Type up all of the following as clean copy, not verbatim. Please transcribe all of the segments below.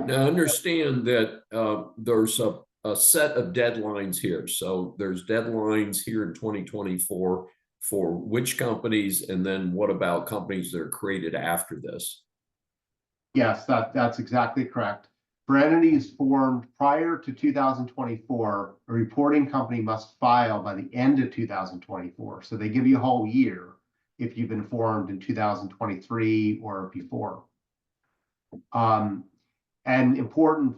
Now, I understand that there's a set of deadlines here. So there's deadlines here in 2024 for which companies, and then what about companies that are created after this? Yes, that's exactly correct. For entities formed prior to 2024, a reporting company must file by the end of 2024. So they give you a whole year if you've been formed in 2023 or before. An important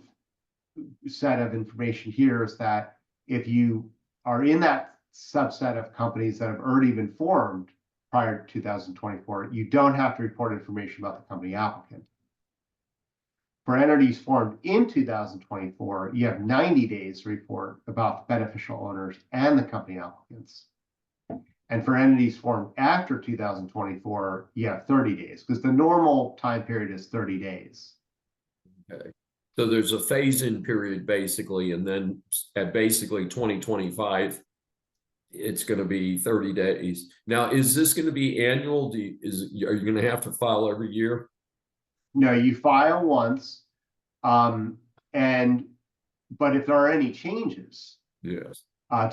set of information here is that if you are in that subset of companies that have already been formed prior to 2024, you don't have to report information about the company applicant. For entities formed in 2024, you have 90 days to report about the beneficial owners and the company applicants. And for entities formed after 2024, you have 30 days because the normal time period is 30 days. Okay. So there's a phase-in period basically, and then at basically 2025, it's going to be 30 days. Now, is this going to be annual? Are you going to have to file every year? No, you file once, but if there are any changes, Yes.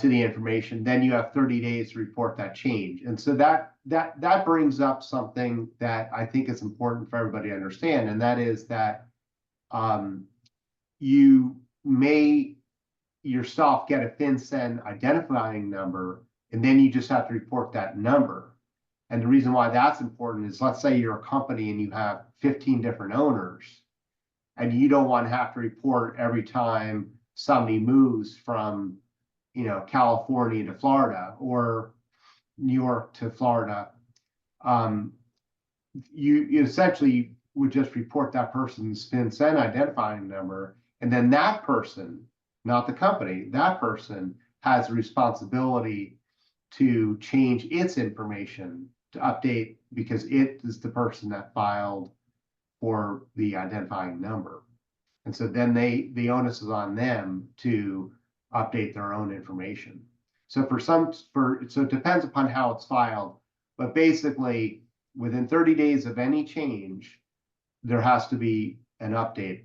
To the information, then you have 30 days to report that change. And so that brings up something that I think is important for everybody to understand, and that is that you may yourself get a FinCEN identifying number, and then you just have to report that number. And the reason why that's important is, let's say you're a company and you have 15 different owners, and you don't want to have to report every time somebody moves from, California to Florida or New York to Florida. You essentially would just report that person's FinCEN identifying number, and then that person, not the company, that person has a responsibility to change its information to update because it is the person that filed for the identifying number. And so then the onus is on them to update their own information. So so it depends upon how it's filed, but basically within 30 days of any change, there has to be an update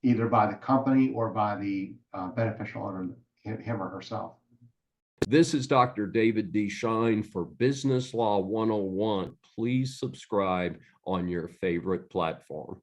either by the company or by the beneficial owner, him or herself. This is Dr. David D. Schein for Business Law 101. Please subscribe on your favorite platform.